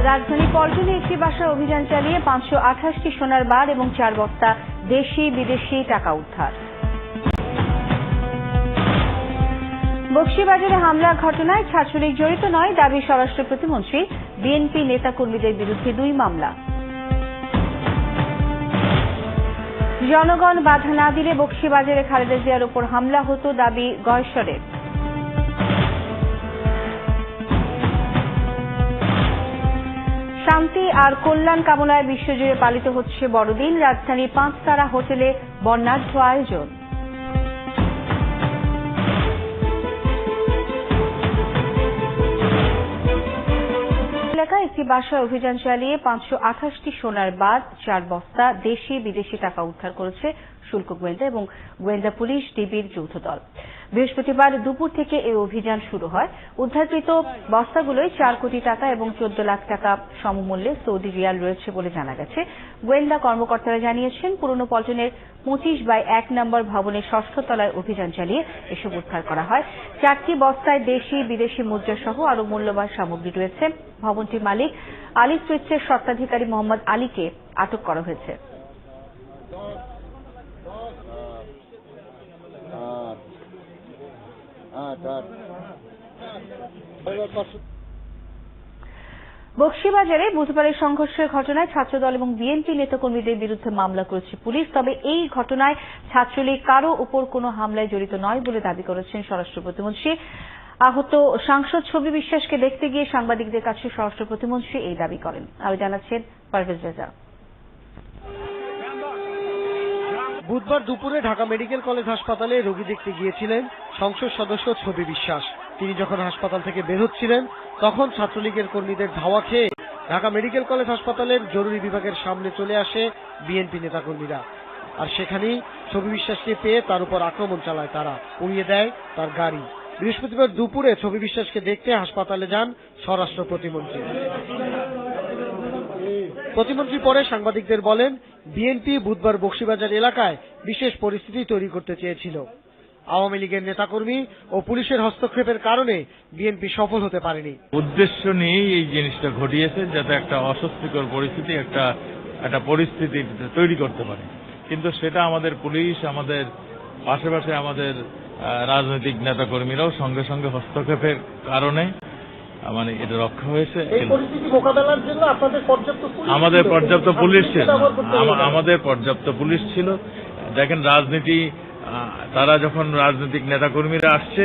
রাজধানী পল্টনে একটি বাসায় অভিযান চালিয়ে 528টি সোনার বার এবং 4 বস্তা দেশি বিদেশি টাকা উদ্ধার। বকশীবাজারে হামলা ঘটনায় ছাত্রলীগ জড়িত নয় দাবি স্বরাষ্ট্র প্রতিমন্ত্রী। বিএনপি নেতাকর্মীদের বিরুদ্ধে 2 মামলা। জনগণ বাধা না দিলে বকশীবাজারে খালেদা জিয়ার উপর হামলা হতো দাবি গয়েশ্বরের। শান্তি আর কল্যাণ কামনায় বিশ্বজুড়ে পালিত হচ্ছে বড়দিন। রাজধানীর 5 তারা হোটেলে বর্ণাঢ্য আয়োজন। এলাকায় একটি বাসায় অভিযান চালিয়ে 528টি সোনার বার, 4 বস্তা দেশি বিদেশি টাকা উদ্ধার করেছে শুল্ক গোয়েন্দা এবং গোয়েন্দা পুলিশ ডিবির যৌথ দল। বৃহস্পতিবার দুপুর থেকে এই অভিযান শুরু হয়। উদ্ধারকৃত বস্তাগুলোয় 4 কোটি টাকা এবং 14 লাখ টাকা সমমূল্যে সৌদি রিয়াল রয়েছে বলে জানা গেছে। গোয়েন্দা কর্মকর্তারা জানিয়েছেন, পুরনো পল্টনের 25/1 নম্বর ভবনের 6ষ্ঠ তলায় অভিযান চালিয়ে এসব উদ্ধার করা হয়। 4টি বস্তায় দেশি বিদেশি মুদ্রা সহ আরো মূল্যবান সামগ্রী রয়েছে। ভবনটির মালিক আলী সুইটসের স্বত্বাধিকারী মোহাম্মদ আলীকে আটক করা হয়েছে। বকশীবাজারে বুধবারের সংঘর্ষের ঘটনায় ছাত্রদল এবং বিএনপি নেতাকর্মীদের বিরুদ্ধে মামলা করেছে পুলিশ। তবে এই ঘটনায় ছাত্রলীগ কারো উপর কোনো হামলায় জড়িত নয় বলে দাবি করেছেন স্বরাষ্ট্র প্রতিমন্ত্রী। আহত সাংসদ ছবি বিশ্বাসকে দেখতে গিয়ে সাংবাদিকদের কাছে স্বরাষ্ট্র প্রতিমন্ত্রী এই দাবি করেন। আরো জানাচ্ছেন পারভেজ রেজা। বুধবার দুপুরে ঢাকা মেডিকেল কলেজ হাসপাতালে রোগী দেখতে গিয়েছিলেন সংসদ সদস্য ছবি বিশ্বাস। তিনি যখন হাসপাতাল থেকে বের হচ্ছিলেন তখন ছাত্রলীগের কর্মীদের ধাওয়া খেয়ে ঢাকা মেডিকেল কলেজ হাসপাতালের জরুরি বিভাগের সামনে চলে আসে বিএনপি নেতাকর্মীরা। আর সেখানেই ছবি বিশ্বাসকে পেয়ে তার উপর আক্রমণ চালায় তারা, উড়িয়ে দেয় তার গাড়ি। বৃহস্পতিবার দুপুরে ছবি বিশ্বাসকে দেখতে হাসপাতালে যান স্বরাষ্ট্র প্রতিমন্ত্রী। প্রতিমন্ত্রী পরে সাংবাদিকদের বলেন, বিএনপি বুধবার বকশীবাজার এলাকায় বিশেষ পরিস্থিতি তৈরি করতে চেয়েছিল। আওয়ামী লীগের নেতাকর্মী ও পুলিশের হস্তক্ষেপের কারণে বিএনপি সফল হতে পারেনি। উদ্দেশ্য নিয়েই এই জিনিসটা ঘটিয়েছে, যাতে একটা অস্বস্তিকর পরিস্থিতি একটা পরিস্থিতি তৈরি করতে পারে। কিন্তু সেটা আমাদের পুলিশ, আমাদের পাশাপাশি আমাদের রাজনৈতিক নেতাকর্মীরাও সঙ্গে সঙ্গে হস্তক্ষেপের কারণে মানে এটা রক্ষা হয়েছে। আমাদের পর্যাপ্ত পুলিশ ছিল। দেখেন, রাজনীতি তারা যখন রাজনৈতিক নেতাকর্মীরা আসছে,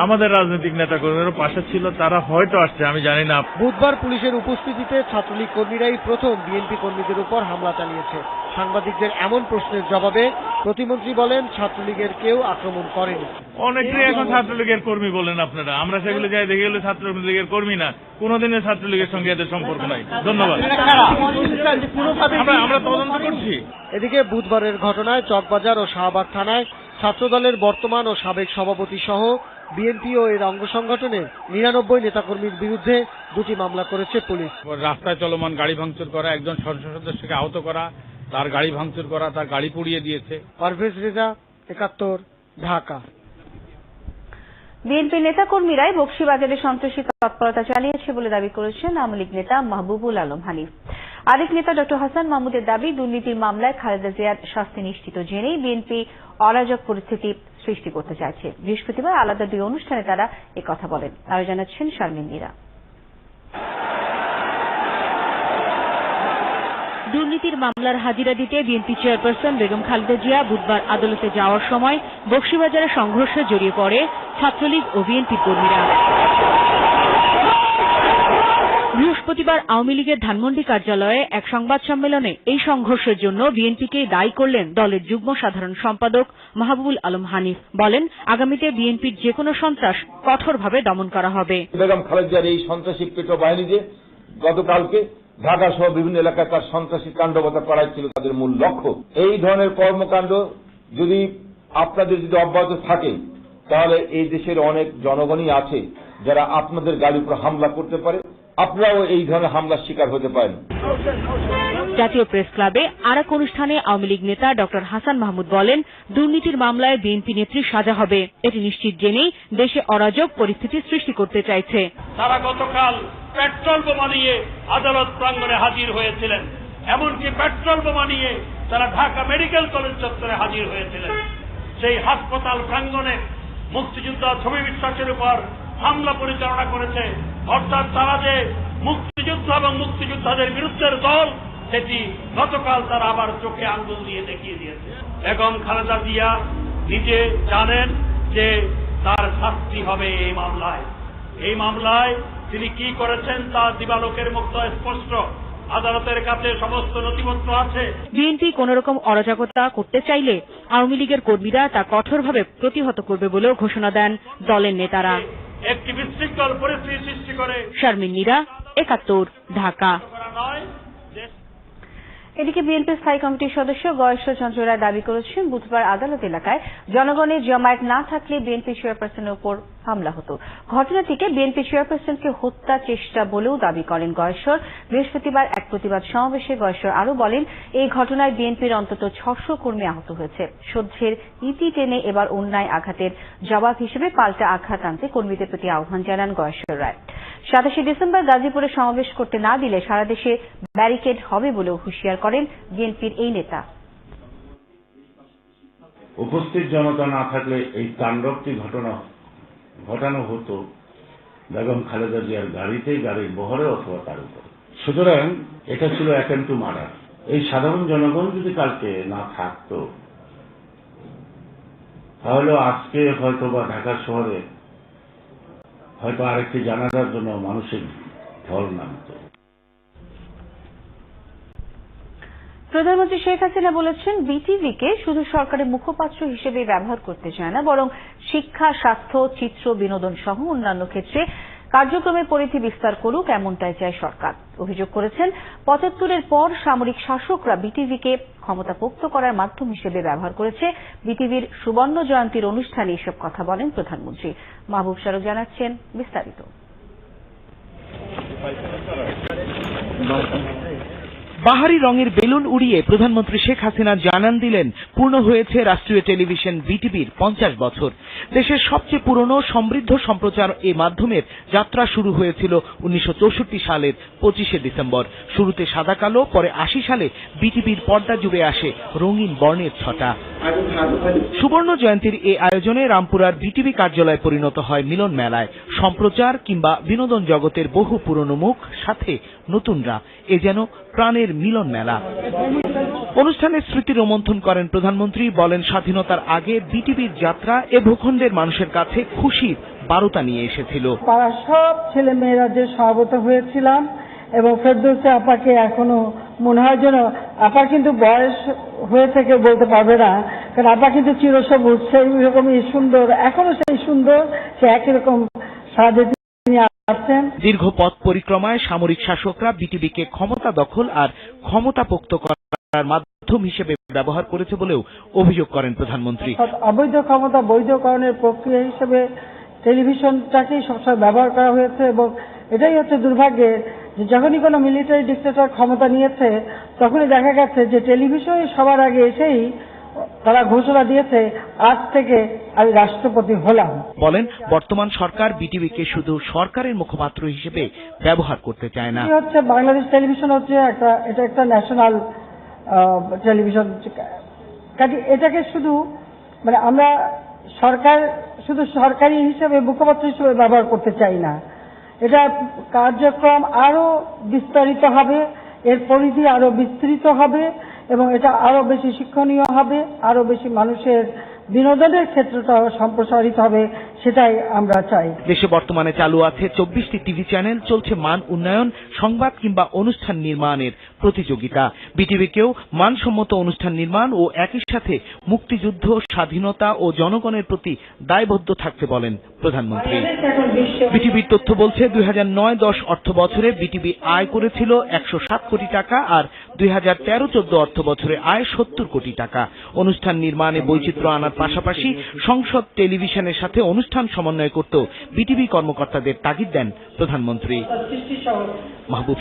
আমাদের রাজনৈতিক নেতাকর্মীরা পাশে ছিল, তারা হয়তো আসছে, আমি জানি না। বুধবার পুলিশের উপস্থিতিতে ছাত্রলীগ কর্মীরাই প্রথম বিএনপি কর্মীদের উপর হামলা চালিয়েছে। সাংবাদিকদের এমন প্রশ্নের জবাবে প্রতিমন্ত্রী বলেন, ছাত্রলীগের কেউ আক্রমণ করেনি। অনেকেই এখন ছাত্রলীগের কর্মী বলেন আপনারা, আমরা সেগুলো যাই দেখে গেলে ছাত্রলীগের কর্মী না, কোনোদিনের ছাত্রলীগের সঙ্গে এদের সম্পর্ক নাই। ধন্যবাদ। আমরা তদন্ত করছি। এদিকে বুধবারের ঘটনায় চকবাজার ও শাহবাগ থানায় ছাত্রদলের বর্তমান ও সাবেক সভাপতি সহ বিএনপি ও এর অঙ্গ সংগঠনের 99 নেতাকর্মীর বিরুদ্ধে 2টি মামলা করেছে পুলিশ। রাস্তায় চলমান গাড়ি ভাঙচুর করা, একজন সংসদ সদস্যকে আহত করা, তার গাড়ি ভাঙচুর করা, তার গাড়ি পুড়িয়ে দিয়েছে। পারভেজ রেজা, 71, ঢাকা। বিএনপি নেতাকর্মীরাই বকশীবাজারে সন্ত্রাসী তৎপরতা চালিয়েছে বলে দাবি করেছেন আওয়ামী লীগ নেতা মাহবুবুল আলম হানিফ। আরেক নেতা ডক্টর হাসান মাহমুদের দাবি, দুর্নীতির মামলায় খালেদা জিয়ার শাস্তি নিশ্চিত জেনেই বিএনপি অরাজক পরিস্থিতি সৃষ্টি করতে চাইছে। বৃহস্পতিবার আলাদা 2 অনুষ্ঠানে তারা একথা বলেন। আরো জানাচ্ছেন শারমিন মীরা। দুর্নীতির মামলার হাজিরা দিতে বিএনপি চেয়ারপারসন বেগম খালেদা জিয়া বুধবার আদালতে যাওয়ার সময় বকশীবাজারে সংঘর্ষে জড়িয়ে পড়ে ছাত্রলীগ ও বিএনপির কর্মীরা। বৃহস্পতিবার আওয়ামী লীগের ধানমন্ডি কার্যালয়ে এক সংবাদ সম্মেলনে এই সংঘর্ষের জন্য বিএনপিকে দায়ী করলেন দলের যুগ্ম সাধারণ সম্পাদক মাহবুবুল আলম হানিফ। বলেন, আগামীতে বিএনপির যেকোনো সন্ত্রাস কঠোরভাবে দমন করা হবে। বেগম খালেদা জিয়ার এই সন্ত্রাসী পেটো বাহিনী যে গতকালকে ঢাকা সহ বিভিন্ন এলাকায় তার সন্ত্রাসী কাণ্ডকতা করাই ছিল তাদের মূল লক্ষ্য। এই ধরনের কর্মকাণ্ড যদি আপনাদের অব্যাহত থাকে, তাহলে এই দেশের অনেক জনগণই আছে যারা আপনাদের গাড়ির উপর হামলা করতে পারে, আপনারাও এই ধরনের হামলার শিকার হতে পারেন। জাতীয় প্রেস ক্লাবে আর এক অনুষ্ঠানে আওয়ামী লীগ নেতা ডক্টর হাসান মাহমুদ বলেন, দুর্নীতির মামলায় বিএনপি নেত্রীর সাজা হবে, এটি নিশ্চিত জেনেই দেশে অরাজক পরিস্থিতি সৃষ্টি করতে চাইছে। তারা গতকাল পেট্রোল বোমা নিয়ে আদালত প্রাঙ্গণে হাজির হয়েছিলেন, এমনকি পেট্রোল বোমা নিয়ে তারা ঢাকা মেডিকেল কলেজ চত্বরে হাজির হয়েছিলেন। সেই হাসপাতাল প্রাঙ্গণে মুক্তিযোদ্ধা ছবি বিশ্বাসের উপর হামলা পরিচালনা করেছে, অর্থাৎ তারা যে মুক্তিযুদ্ধ এবং মুক্তিযোদ্ধাদের বিরুদ্ধের দল, সেটি গতকাল তারা আবার চোখে আঙ্গুল দিয়ে দেখিয়ে দিয়েছে। বেগম খালেদা জিয়া নিজে জানেন যে তার শাস্তি হবে এই মামলায়। এই মামলায় তিনি কি করেছেন তা দিবালোকের মুক্ত স্পষ্ট, আদালতের কাছে সমস্ত নথিপত্র আছে। বিএনপি কোন রকম অরাজকতা করতে চাইলে আওয়ামী লীগের কর্মীরা তা কঠোরভাবে প্রতিহত করবে বলেও ঘোষণা দেন দলের নেতারা। একটি বিশৃঙ্খল পরিস্থিতি সৃষ্টি করে শারমিন নীরা, ৭১, ঢাকা। এদিকে বিএনপি স্থায়ী কমিটির সদস্য গয়েশ্বর চন্দ্র রায় দাবি করেছেন, বুধবার আদালত এলাকায় জনগণের জমায়েত না থাকলে বিএনপি চেয়ারপারসনের উপর হামলা হতো। ঘটনাটিকে বিএনপি চেয়ারপারসনকে হত্যা চেষ্টা বলেও দাবি করেন গয়েশ্বর। বৃহস্পতিবার এক প্রতিবাদ সমাবেশে গয়েশ্বর আরও বলেন, এই ঘটনায় বিএনপির অন্তত ৬০০ কর্মী আহত হয়েছে। সহ্যের ইতি টেনে এবার অন্যায় আঘাতের জবাব হিসেবে পাল্টা আঘাত আনতে কর্মীদের প্রতি আহ্বান জানান গয়েশ্বর রায়। ২৭ ডিসেম্বর গাজীপুরে সমাবেশ করতে না দিলে সারা দেশে ব্যারিকেড হবে বলেও হুঁশিয়ার করেন বিএনপির এই নেতা। উপস্থিত জনতা না থাকলে এই তাণ্ডবটি ঘটানো হতো বেগম খালেদা জিয়ার গাড়িতেই, গাড়ির বহরে অথবা তার উপরে। সুতরাং এটা ছিল অ্যাটেম্পট টু মার্ডার। এই সাধারণ জনগণ যদি কালকে না থাকতো, তাহলে আজকে হয়তো বা ঢাকা শহরে হয়তো আরেকটি জানাজার জন্য মানুষের ঢল নামত। প্রধানমন্ত্রী শেখ হাসিনা বলেছেন, বিটিভিকে শুধু সরকারের মুখপাত্র হিসেবে ব্যবহার করতে চায় না, বরং শিক্ষা, স্বাস্থ্য, চিত্র, বিনোদন সহ অন্যান্য ক্ষেত্রে কার্যক্রমের পরিধি বিস্তার করুক, এমনটাই চায় সরকার। অভিযোগ করেছেন, ৭৫-এর পর সামরিক শাসকরা বিটিভিকে ক্ষমতাপোক্ত করার মাধ্যম হিসেবে ব্যবহার করেছে। বিটিভির সুবর্ণ জয়ন্তীর অনুষ্ঠানে এসব কথা বলেন প্রধানমন্ত্রী। মাহবুব শারক জানাচ্ছেন বিস্তারিত। বাহারি রঙের বেলুন উড়িয়ে প্রধানমন্ত্রী শেখ হাসিনা জানান দিলেন, পূর্ণ হয়েছে রাষ্ট্রীয় টেলিভিশন বিটিভির ৫০ বছর। দেশের সবচেয়ে পুরনো সমৃদ্ধ সম্প্রচার এ মাধ্যমের যাত্রা শুরু হয়েছিল ১৯৬৪ সালের ২৫শে ডিসেম্বর। শুরুতে সাদা কালো, পরে ৮০ সালে বিটিভির পর্দা জুড়ে আসে রঙিন বর্ণের ছটা। সুবর্ণ জয়ন্তীর এই আয়োজনে রামপুরার বিটিভি কার্যালয় পরিণত হয় মিলন মেলায়। সম্প্রচার কিংবা বিনোদন জগতের বহু পুরনো মুখ, সাথে নতুনরা, এ যেন প্রাণের মিলন মেলা। অনুষ্ঠানে স্মৃতি রোমন্থন করেন প্রধানমন্ত্রী। বলেন, স্বাধীনতার আগে বিটিভির যাত্রা এ ভূখণ্ডের মানুষের কাছে খুশির বার্তা নিয়ে এসেছিল। পাড়ার সব ছেলে মেয়েরা যে সমবেত হয়েছিলাম, এবং ফেরদৌসী আপাকে এখনো মনে হয় যেন, আপার কিন্তু বয়স হয়ে থেকে বলতে পারবে না, কারণ আপা কিন্তু চিরসবুজ, সেই রকমই সুন্দর, এখনো সেই সুন্দর, সে একই রকম সাজে তিনি আছেন। দীর্ঘ পথ পরিক্রমায় সামরিক শাসকরা বিটিভিকে ক্ষমতা দখল আর ক্ষমতাপোক্ত করার মাধ্যম হিসেবে ব্যবহার করেছে বলেও অভিযোগ করেন প্রধানমন্ত্রী। অবৈধ ক্ষমতা বৈধকরণের প্রক্রিয়া হিসেবে টেলিভিশনটাকেই সবসময় ব্যবহার করা হয়েছে, এবং এটাই হচ্ছে দুর্ভাগ্যের যে যখনই কোনো মিলিটারি ডিক্টেটর ক্ষমতা নিয়েছে, তখনই দেখা গেছে যে টেলিভিশনই সবার আগে এসেই তারা ঘোষণা দিয়েছে, আজ থেকে আমি রাষ্ট্রপতি হলাম। বলেন, বর্তমান সরকার বিটিভিকে শুধু সরকারের মুখপাত্র হিসেবে ব্যবহার করতে চায় না। হচ্ছে বাংলাদেশ টেলিভিশন হচ্ছে এটা একটা ন্যাশনাল টেলিভিশন, কাজে এটাকে শুধু আমরা সরকার শুধু সরকারি হিসেবে মুখপাত্র হিসেবে ব্যবহার করতে চাই না। এটা কার্যক্রম আরো বিস্তারিত হবে, এর পরিধি আরো বিস্তৃত হবে, এবং এটা আরো বেশি শিক্ষণীয় হবে, আরো বেশি মানুষের বিনোদনের ক্ষেত্রটা সম্প্রসারিত হবে, সেটাই আমরা চাই। দেশে বর্তমানে চালু আছে ২৪টি টিভি চ্যানেল, চলছে মান উন্নয়ন, সংবাদ কিংবা অনুষ্ঠান নির্মাণের প্রতিযোগিতা। বিটিভিকেও মানসম্মত অনুষ্ঠান নির্মাণ ও একই সাথে মুক্তিযুদ্ধ, স্বাধীনতা ও জনগণের প্রতি দায়বদ্ধ থাকতে বলেন প্রধানমন্ত্রী। বিটিভির তথ্য বলছে, ২০০৯-১০ অর্থ বছরে বিটিভি আয় করেছিল ১০৭ কোটি টাকা, আর 2013-14 অর্থ বছরে আয় 70 কোটি টাকা। অনুষ্ঠান নির্মাণে বৈচিত্র্য আনার পাশাপাশি সংসদ টেলিভিশনের সাথে অনুষ্ঠান সমন্বয় করতেও বিটিভি কর্মকর্তাদের তাগিদ দেন প্রধানমন্ত্রী। মাহবুব